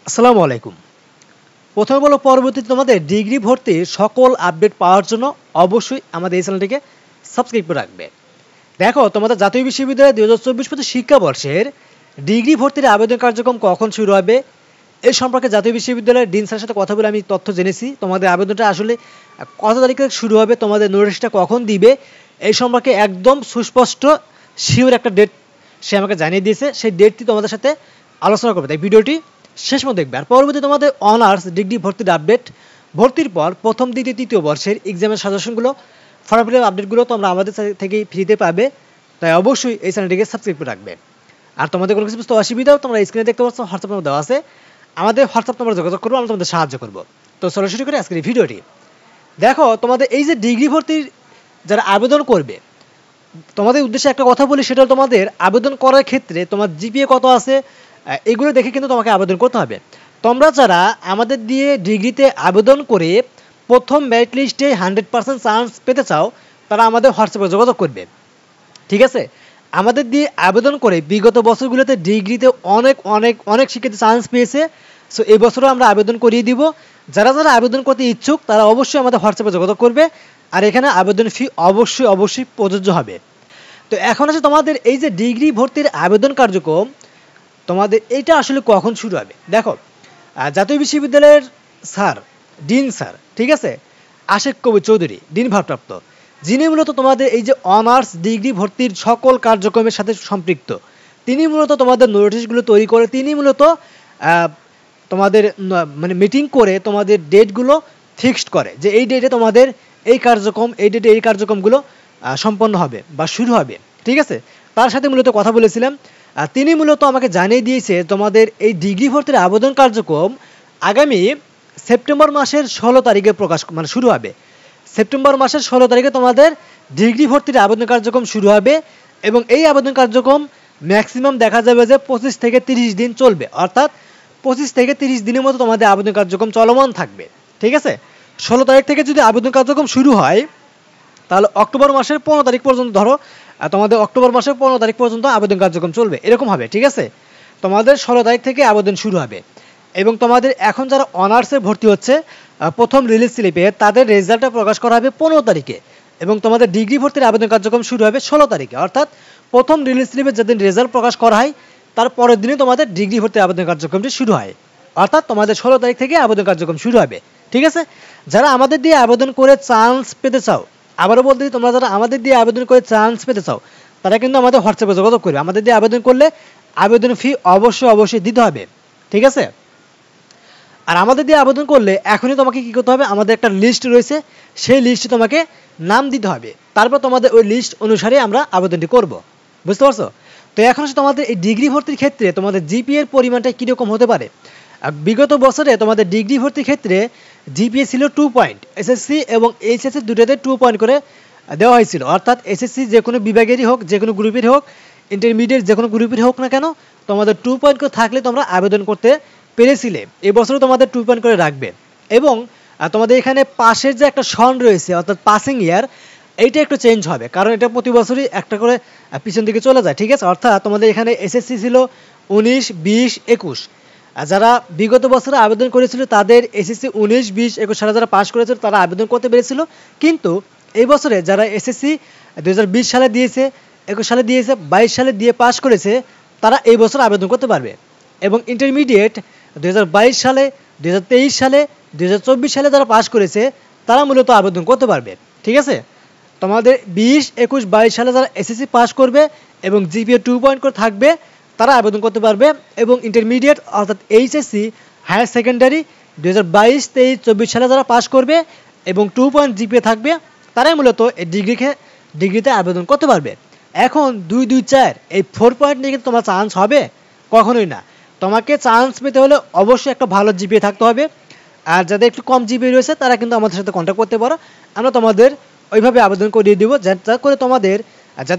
আসসালামু আলাইকুম। প্রথমে বলো পরবর্তীতে তোমাদের ডিগ্রি ভর্তির সকল আপডেট পাওয়ার জন্য অবশ্যই আমাদের এই চ্যানেলটিকে সাবস্ক্রাইব করে রাখবে। দেখো তোমাদের জাতীয় বিশ্ববিদ্যালয় 2024-25 শিক্ষাবর্ষের ডিগ্রি ভর্তির আবেদন কার্যক্রম কখন শুরু হবে এই সম্পর্কে জাতীয় বিশ্ববিদ্যালয়ের ডিন স্যারের সাথে কথা বলে আমি তথ্য জেনেছি। তোমাদের আবেদনটা আসলে কত তারিখে শুরু হবে, তোমাদের নোটিশটা কখন দিবে এই সম্পর্কে একদম সুস্পষ্ট শিওর একটা ডেট সে আমাকে জানিয়ে দিয়েছে। সেই ডেটটি তোমাদের সাথে আলোচনা করবে, তাই ভিডিওটি শেষ মতো দেখবে। আর পরবর্তী তোমাদের অনার্স ডিগ্রি ভর্তির আপডেট, ভর্তির পর প্রথম দ্বিতীয় তৃতীয় বর্ষের এক্সামের সাজেশনগুলো, ফর্ম ফিল আপ আপডেটগুলো তোমরা আমাদের থেকেই ফ্রিতে পাবে। তাই অবশ্যই এই চ্যানেলটিকে সাবস্ক্রাইব করে রাখবে। আর তোমাদের কোনো কিছু বুঝতে অসুবিধাও তোমরা স্ক্রিনে দেখতে পাচ্ছ, হোয়াটসঅ্যাপ নম্বর দেওয়া আছে, আমাদের হোয়াটসঅ্যাপ নম্বর যোগাযোগ করবো, আমরা তোমাদের সাহায্য করবো। তো সরাসরি করে আজকের এই ভিডিওটি দেখো। তোমাদের এই যে ডিগ্রি ভর্তির যারা আবেদন করবে, তোমাদের উদ্দেশ্যে একটা কথা বলি, সেটা তোমাদের আবেদন করার ক্ষেত্রে তোমার জিপিএ কত আছে এগুলো দেখে কিন্তু তোমাকে আবেদন করতে হবে। তোমরা যারা আমাদের দিয়ে ডিগ্রিতে আবেদন করে প্রথম মেরিট লিস্টে 100% চান্স পেতে চাও, তারা আমাদের হোয়াটসঅ্যাপে যোগাযোগ করবে, ঠিক আছে? আমাদের দিয়ে আবেদন করে বিগত বছরগুলোতে ডিগ্রিতে অনেক অনেক অনেক শিক্ষার্থী চান্স পেয়েছে। সো এই বছরও আমরা আবেদন করিয়ে দিব। যারা যারা আবেদন করতে ইচ্ছুক তারা অবশ্যই আমাদের হোয়াটসঅ্যাপে যোগাযোগ করবে। আর এখানে আবেদন ফি অবশ্যই অবশ্যই প্রযোজ্য হবে। তো এখন আছে তোমাদের এই যে ডিগ্রি ভর্তির আবেদন কার্যক্রম, তোমাদের এইটা আসলে কখন শুরু হবে। দেখো, জাতীয় বিশ্ববিদ্যালয়ের স্যার, ডিন স্যার, ঠিক আছে, আশিক কবির চৌধুরী, ডিন ভারপ্রাপ্ত, যিনি মূলত তোমাদের এই যে অনার্স ডিগ্রি ভর্তির সকল কার্যক্রমের সাথে সম্পৃক্ত, তিনি মূলত তোমাদের নোটিশগুলো তৈরি করে, তিনি মূলত তোমাদের মানে মিটিং করে তোমাদের ডেটগুলো ফিক্সড করে যে এই ডেটে তোমাদের এই কার্যক্রম, এই ডেটে এই কার্যক্রমগুলো সম্পন্ন হবে বা শুরু হবে, ঠিক আছে? তার সাথে মূলত কথা বলেছিলাম। তিনি মূলত আমাকে জানিয়ে দিয়েছে তোমাদের এই ডিগ্রি ভর্তির আবেদন কার্যক্রম আগামী সেপ্টেম্বর মাসের 16 তারিখে শুরু হবে। সেপ্টেম্বর মাসের 16 তারিখে তোমাদের ডিগ্রি ভর্তির আবেদন কার্যক্রম শুরু হবে এবং এই আবেদন কার্যক্রম ম্যাক্সিমাম দেখা যাবে যে 25 থেকে 30 দিন চলবে, অর্থাৎ 25 থেকে 30 দিনের মতো তোমাদের আবেদন কার্যক্রম চলমান থাকবে, ঠিক আছে? 16 তারিখ থেকে যদি আবেদন কার্যক্রম শুরু হয় তাহলে অক্টোবর মাসের 15 তারিখ পর্যন্ত, ধরো তোমাদের অক্টোবর মাসের 15 তারিখ পর্যন্ত আবেদন কার্যক্রম চলবে, এরকম হবে, ঠিক আছে? তোমাদের 16 তারিখ থেকে আবেদন শুরু হবে এবং তোমাদের এখন যারা অনার্সে ভর্তি হচ্ছে প্রথম রিলিজ স্লিপে তাদের রেজাল্টটা প্রকাশ করা হবে 15 তারিখে এবং তোমাদের ডিগ্রি ভর্তির আবেদন কার্যক্রম শুরু হবে 16 তারিখে, অর্থাৎ প্রথম রিলিজ স্লিপে যেদিন রেজাল্ট প্রকাশ করা হয় তার পরের দিনই তোমাদের ডিগ্রি ভর্তির আবেদন কার্যক্রমটি শুরু হয়, অর্থাৎ তোমাদের 16 তারিখ থেকে আবেদন কার্যক্রম শুরু হবে, ঠিক আছে? যারা আমাদের দিয়ে আবেদন করে চান্স পেতে চাও, আবারও বলতে তোমরা যারা আমাদের দিয়ে আবেদন করে চান্স পেতে চাও তারা কিন্তু আমাদের হোয়াটসঅ্যাপে যোগাযোগ করবে। আমাদের দিয়ে আবেদন করলে আবেদন ফি অবশ্যই অবশ্যই দিতে হবে, ঠিক আছে? আর আমাদের দিয়ে আবেদন করলে এখনই তোমাকে কী করতে হবে, আমাদের একটা লিস্ট রয়েছে, সেই লিস্টে তোমাকে নাম দিতে হবে, তারপর তোমাদের ওই লিস্ট অনুসারে আমরা আবেদনটি করব, বুঝতে পারছো? তো এখন হচ্ছে তোমাদের এই ডিগ্রি ভর্তির ক্ষেত্রে তোমাদের জিপিএর পরিমাণটা কীরকম হতে পারে। বিগত বছরে তোমাদের ডিগ্রি ভর্তির ক্ষেত্রে জিপিএ ছিল 2 পয়েন্ট, এসএসসি এবং এইচএসসি দুটোতে 2 পয়েন্ট করে দেওয়া হয়েছিল, অর্থাৎ এসএসসি যে কোনো বিভাগেরই হোক, যে কোনো গ্রুপের হোক, ইন্টারমিডিয়েট যে কোনো গ্রুপের হোক না কেন, তোমাদের 2 পয়েন্ট করে থাকলে তোমরা আবেদন করতে পেরেছিলে। এবছরও তোমাদের 2 পয়েন্ট করে রাখবে এবং তোমাদের এখানে পাশের যে একটা সন রয়েছে, অর্থাৎ পাসিং ইয়ার, এইটা একটু চেঞ্জ হবে, কারণ এটা প্রতি বছরই একটা করে পিছন দিকে চলে যায়, ঠিক আছে? অর্থাৎ তোমাদের এখানে এসএসসি ছিল 19, 20, 21, আর যারা বিগত বছরে আবেদন করেছিল তাদের এসএসসি 19, 20, 21 সালে যারা পাস করেছিল তারা আবেদন করতে পেরেছিল। কিন্তু এই বছরে যারা এসএসসি 2020 সালে দিয়েছে, 21 সালে দিয়েছে, 22 সালে দিয়ে পাস করেছে, তারা এই বছর আবেদন করতে পারবে। এবং ইন্টারমিডিয়েট 2022 সালে, 2023 সালে, 2024 সালে যারা পাস করেছে তারা মূলত আবেদন করতে পারবে, ঠিক আছে? তোমাদের 20, 21, 22 সালে যারা এসএসসি পাস করবে এবং জিপিএ 2 পয়েন্ট করে থাকবে তারা আবেদন করতে পারবে। এবং ইন্টারমিডিয়েট অর্থাৎ এইচএসসি হায়ার সেকেন্ডারি 2022, 23, 24 সালে যারা পাস করবে এবং 2 পয়েন্ট জিপিএ থাকবে তারাই মূলত এই ডিগ্রিতে আবেদন করতে পারবে। এখন 2, 2, 4 এই 4 পয়েন্ট নিয়ে কিন্তু তোমার চান্স হবে কখনোই না। তোমাকে চান্স পেতে হলে অবশ্যই একটা ভালো জিপিএ থাকতে হবে। আর যাদের একটু কম জিপিএ রয়েছে তারা কিন্তু আমাদের সাথে কন্ট্যাক্ট করতে পারো, আমরা তোমাদের ওইভাবে আবেদন করিয়ে দিব যাতে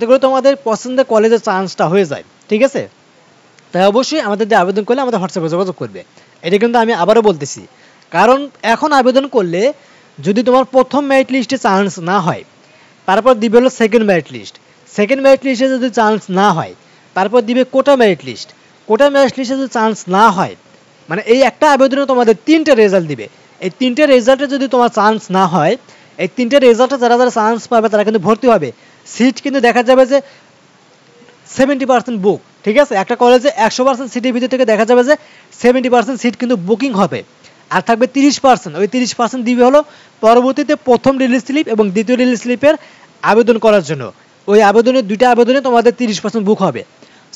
করে তোমাদের পছন্দের কলেজের চান্সটা হয়ে যায়, ঠিক আছে? তাই অবশ্যই আমাদের যে আবেদন করলে আমাদের হোয়াটসঅ্যাপে যোগাযোগ করবে, এটা কিন্তু আমি আবারও বলতেছি। কারণ এখন আবেদন করলে যদি তোমার প্রথম মেরিট লিস্টে চান্স না হয়, তারপর দিবে হলো সেকেন্ড মেরিট লিস্টে যদি চান্স না হয় তারপর দিবে কোটা মেরিট লিস্টে যদি চান্স না হয় মানে এই একটা আবেদনে তোমাদের 3টে রেজাল্ট দিবে। এই 3টে রেজাল্টে যদি তোমার চান্স না হয়, এই 3টে রেজাল্টে যারা যারা চান্স পাবে তারা কিন্তু ভর্তি হবে। সিট কিন্তু দেখা যাবে যে 70% বুক, ঠিক আছে। একটা কলেজে 100% সিটের ভিতর থেকে দেখা যাবে যে 70% সিট কিন্তু বুকিং হবে, আর থাকবে 30%। ওই 30% দিবে হলো পরবর্তীতে প্রথম রিলিজ স্লিপ এবং দ্বিতীয় রিলিজ স্লিপের আবেদন করার জন্য। ওই আবেদনে, দুইটা আবেদনে তোমাদের 30% বুক হবে।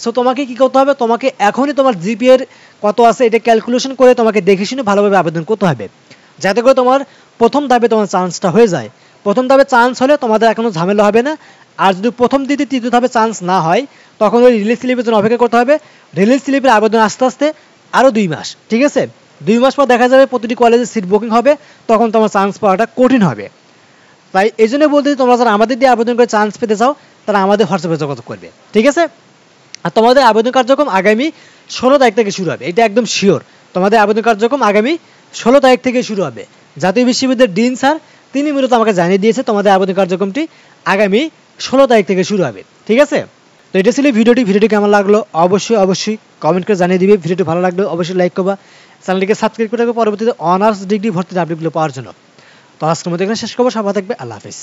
সো তোমাকে কি করতে হবে, তোমাকে এখনই তোমার জিপিএর কত আছে এটা ক্যালকুলেশন করে তোমাকে দেখে শুনে ভালোভাবে আবেদন করতে হবে, যাতে করে তোমার প্রথম ধাপে তোমার চান্সটা হয়ে যায়। প্রথম ধাপে চান্স হলে তোমাদের এখনো ঝামেলা হবে না। আর যদি প্রথম, দ্বিতীয়, তৃতীয় ধাপে চান্স না হয়, তখন ওই রিলিজ স্লিপের জন্য অপেক্ষা করতে হবে। রিলিজ স্লিপের আবেদন আস্তে আস্তে আরও 2 মাস, ঠিক আছে। 2 মাস পর দেখা যাবে প্রতিটি কলেজে সিট বুকিং হবে, তখন তোমার চান্স পাওয়াটা কঠিন হবে। তাই এই জন্য বলতে, তোমরা যারা আমাদের দিয়ে আবেদন করে চান্স পেতে চাও তারা আমাদের হোয়াটসঅ্যাপে যোগাযোগ করবে, ঠিক আছে। আর তোমাদের আবেদন কার্যক্রম আগামী 16 তারিখ থেকে শুরু হবে, এটা একদম শিওর। তোমাদের আবেদন কার্যক্রম আগামী 16 তারিখ থেকে শুরু হবে। জাতীয় বিশ্ববিদ্যালয়ের ডিন স্যার তিনি মূলত আমাকে জানিয়ে দিয়েছে তোমাদের আবেদন কার্যক্রমটি আগামী 16 তারিখ থেকে শুরু হবে, ঠিক আছে। তো এটা ছিল ভিডিওটি কেমন লাগলো অবশ্যই কমেন্ট করে জানিয়ে দিবে। ভিডিওটি ভালো লাগলে অবশ্যই লাইক করবা, চ্যানেলটিকে সাবস্ক্রাইব করে রাখবে পরবর্তীতে অনার্স ডিগ্রি ভর্তির আপডেটগুলো পাওয়ার জন্য। তো আজকের মতো এখানে শেষ করবো। সবাই থাকবে, আল্লাহ হাফিজ।